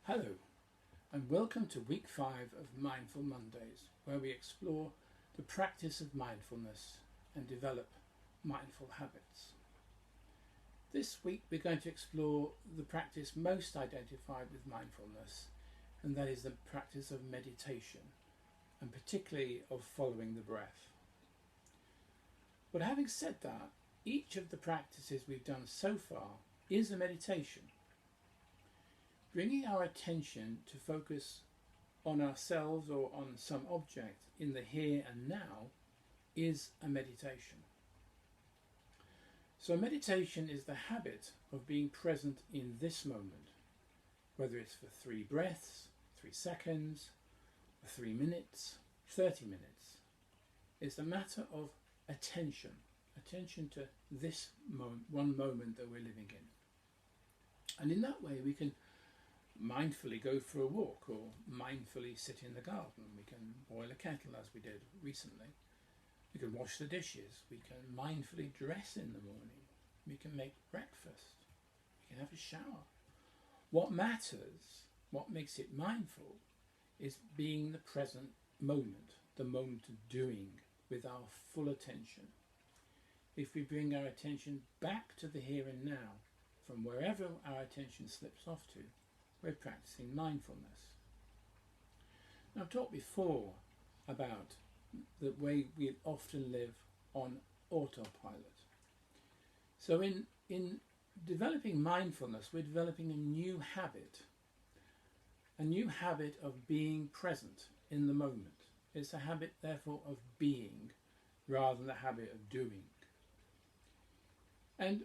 Hello, and welcome to week 5 of Mindful Mondays, where we explore the practice of mindfulness and develop mindful habits. This week we're going to explore the practice most identified with mindfulness, and that is the practice of meditation, and particularly of following the breath. But having said that, each of the practices we've done so far is a meditation. Bringing our attention to focus on ourselves or on some object in the here and now is a meditation. So meditation is the habit of being present in this moment, whether it's for 3 breaths, 3 seconds, 3 minutes, 30 minutes. It's a matter of attention to this moment, one moment that we're living in. And in that way we can mindfully go for a walk or mindfully sit in the garden. We can boil a kettle as we did recently. We can wash the dishes. We can mindfully dress in the morning. We can make breakfast. We can have a shower. What matters, what makes it mindful, is being the present moment, the moment of doing with our full attention. If we bring our attention back to the here and now, from wherever our attention slips off to, we're practicing mindfulness. Now, I've talked before about the way we often live on autopilot. So in developing mindfulness, we're developing a new habit of being present in the moment. It's a habit, therefore, of being rather than the habit of doing. And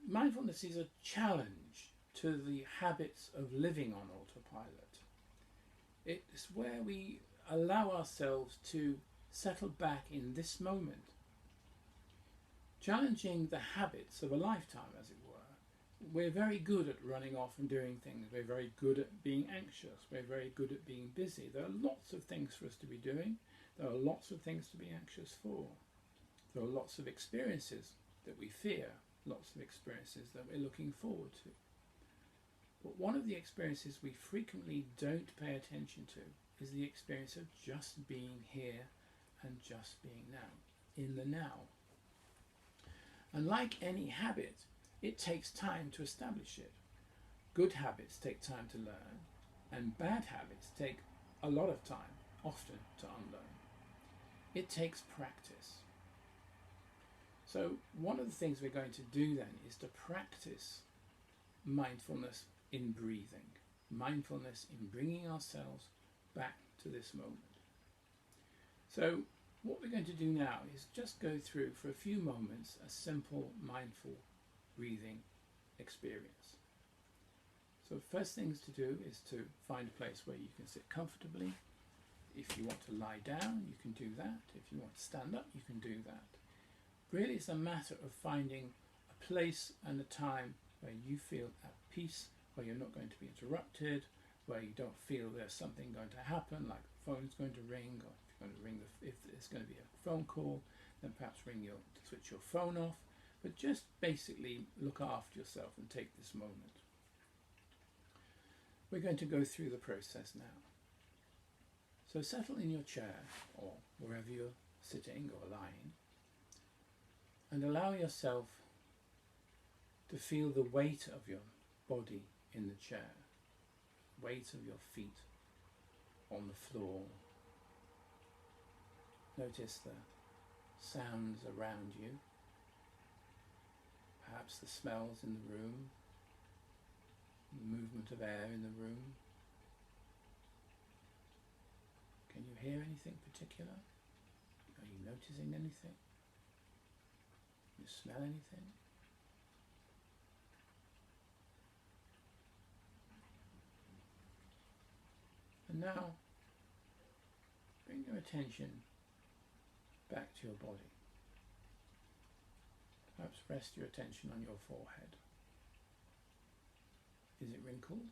mindfulness is a challenge to the habits of living on autopilot. It's where we allow ourselves to settle back in this moment, challenging the habits of a lifetime, as it were. We're very good at running off and doing things. We're very good at being anxious. We're very good at being busy. There are lots of things for us to be doing. There are lots of things to be anxious for. There are lots of experiences that we fear, lots of experiences that we're looking forward to. But one of the experiences we frequently don't pay attention to is the experience of just being here and just being now, in the now. And like any habit, it takes time to establish it. Good habits take time to learn, and bad habits take a lot of time, often, to unlearn. It takes practice. So one of the things we're going to do then is to practice mindfulness in breathing, mindfulness in bringing ourselves back to this moment. So what we're going to do now is just go through for a few moments a simple mindful breathing experience. So first things to do is to find a place where you can sit comfortably. If you want to lie down, you can do that. If you want to stand up, you can do that. Really, it's a matter of finding a place and a time where you feel at peace, where you're not going to be interrupted, where you don't feel there's something going to happen, like the phone's going to ring, or if there's going to be a phone call, then perhaps switch your phone off. But just basically look after yourself and take this moment. We're going to go through the process now. So settle in your chair or wherever you're sitting or lying, and allow yourself to feel the weight of your body in the chair, weight of your feet on the floor. Notice the sounds around you, perhaps the smells in the room, the movement of air in the room. Can you hear anything particular? Are you noticing anything? Can you smell anything? And now, bring your attention back to your body. Perhaps rest your attention on your forehead. Is it wrinkled?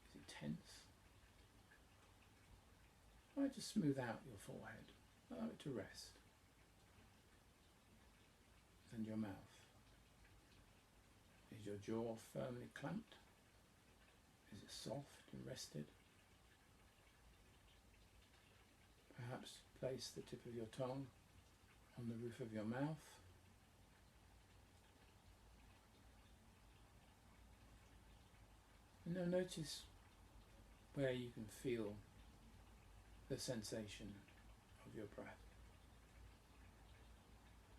Is it tense? Try to smooth out your forehead. Allow it to rest. And your mouth. Is your jaw firmly clamped? Is it soft? and rested. Perhaps place the tip of your tongue on the roof of your mouth. And now notice where you can feel the sensation of your breath.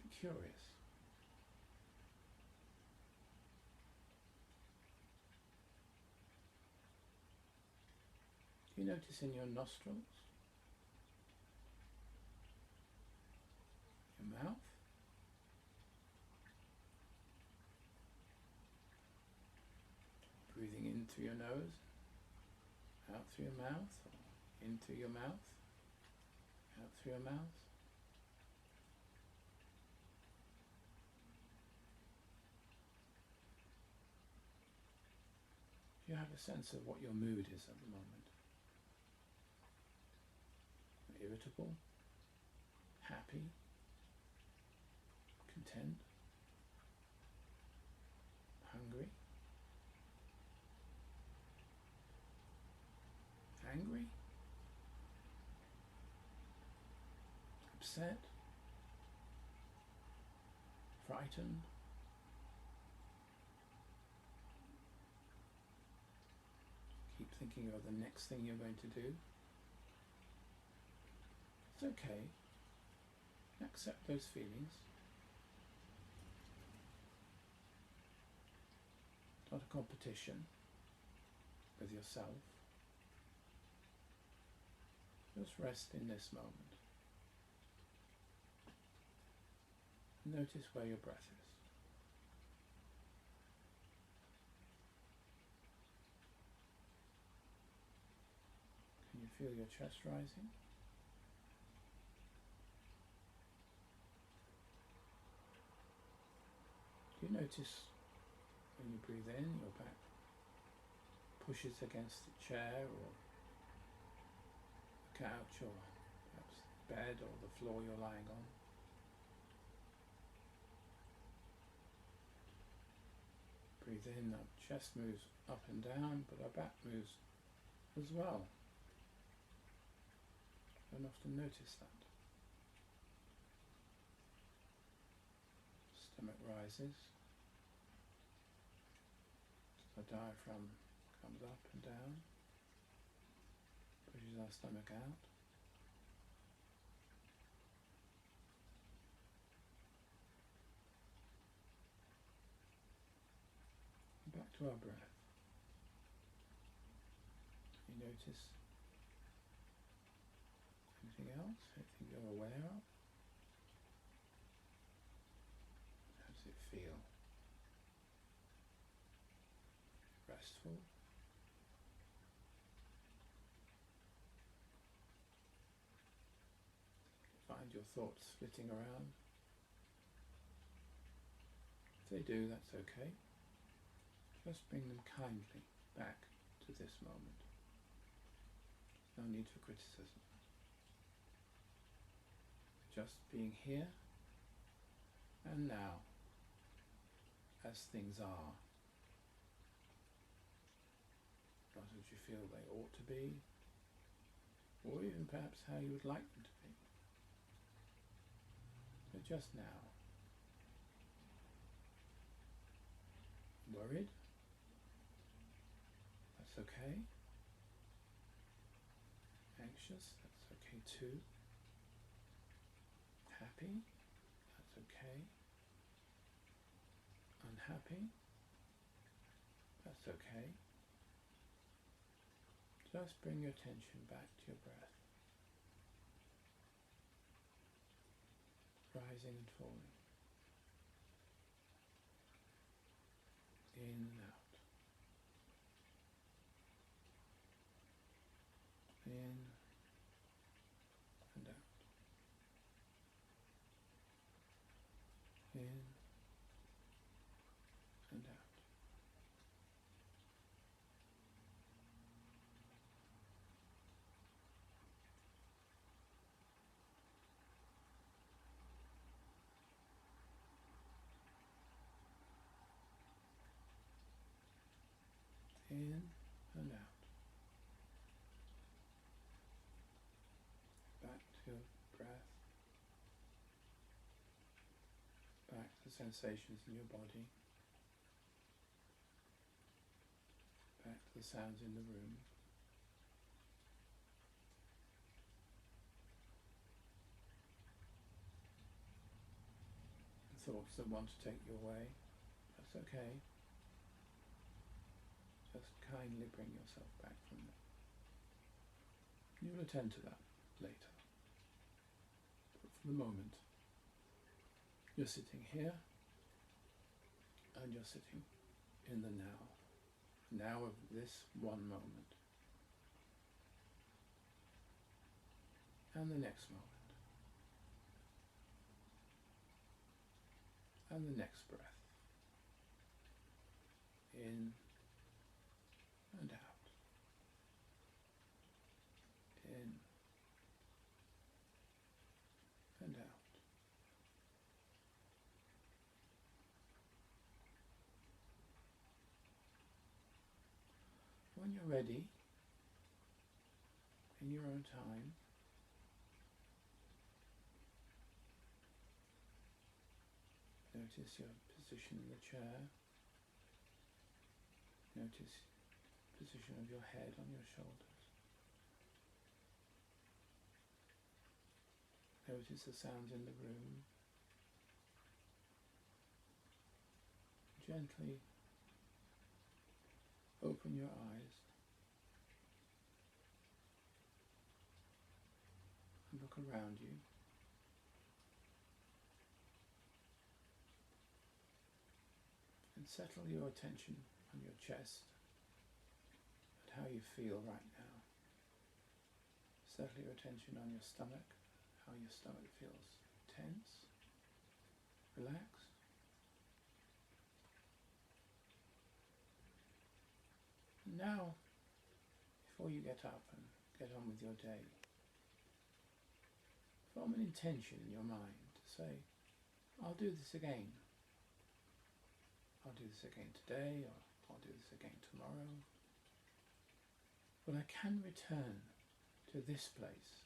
Be curious. Do you notice in your nostrils, your mouth, breathing in through your nose, out through your mouth, or in through your mouth, out through your mouth? Do you have a sense of what your mood is at the moment? Irritable? Happy? Content? Hungry? Angry? Upset? Frightened? Keep thinking of the next thing you're going to do. It's okay. Accept those feelings. It's not a competition with yourself. Just rest in this moment. Notice where your breath is. Can you feel your chest rising? Do you notice when you breathe in, your back pushes against the chair or the couch or perhaps the bed or the floor you're lying on? Breathe in, our chest moves up and down, but our back moves as well. Don't often notice that. Stomach rises. The diaphragm comes up and down, pushes our stomach out. And back to our breath. You notice anything else? Anything you're aware of? How does it feel? Restful? Find your thoughts flitting around. If they do, that's okay. Just bring them kindly back to this moment. No need for criticism. Just being here and now as things are. Not as you feel they ought to be, or even perhaps how you would like them to be. But just now. Worried? That's okay. Anxious? That's okay too. Happy? That's okay. Unhappy? That's okay. Just bring your attention back to your breath. Rising and falling. In and out. In and out. In and out. In and out. to your breath, back to the sensations in your body, back to the sounds in the room. Thoughts that want to take you away, that's okay. Just kindly bring yourself back from them. You'll attend to that later. But for the moment, you're sitting here and you're sitting in the now of this one moment and the next moment. And the next breath, in and out, in and out. When you're ready, in your own time, notice your position in the chair. Notice the position of your head on your shoulders. Notice the sounds in the room. Gently open your eyes and look around you. And settle your attention on your chest and how you feel right now. Settle your attention on your stomach, how your stomach feels tense, relaxed. And now, before you get up and get on with your day, form an intention in your mind to say, I'll do this again. I'll do this again today, or I'll do this again tomorrow. But I can return to this place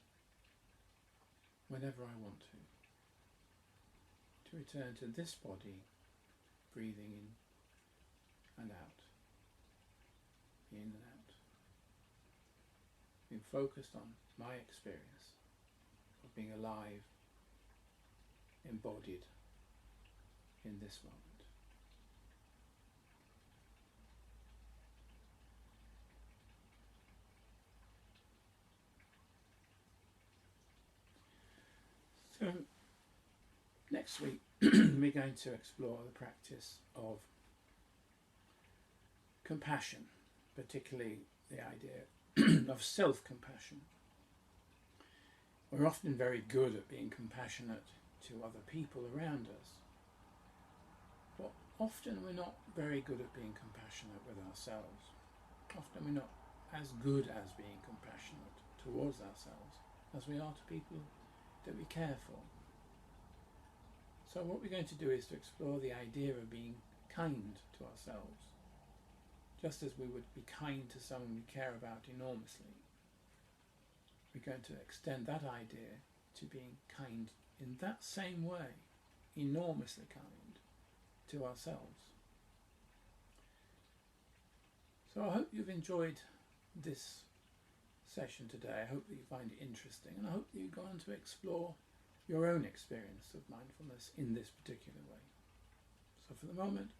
whenever I want to. To return to this body, breathing in and out, in and out. Being focused on my experience of being alive, embodied in this moment. So, next week we're going to explore the practice of compassion, particularly the idea of self-compassion. We're often very good at being compassionate to other people around us, but often we're not very good at being compassionate with ourselves. Often we're not as good as being compassionate towards ourselves as we are to people that we care for. So what we're going to do is to explore the idea of being kind to ourselves, just as we would be kind to someone we care about enormously. We're going to extend that idea to being kind in that same way, enormously kind to ourselves. So I hope you've enjoyed this session today. I hope that you find it interesting, and I hope that you go on to explore your own experience of mindfulness in this particular way. So for the moment,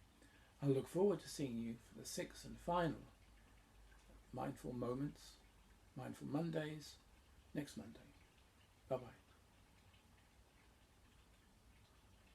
I look forward to seeing you for the 6th and final Mindful Moments, Mindful Mondays, next Monday. Bye-bye.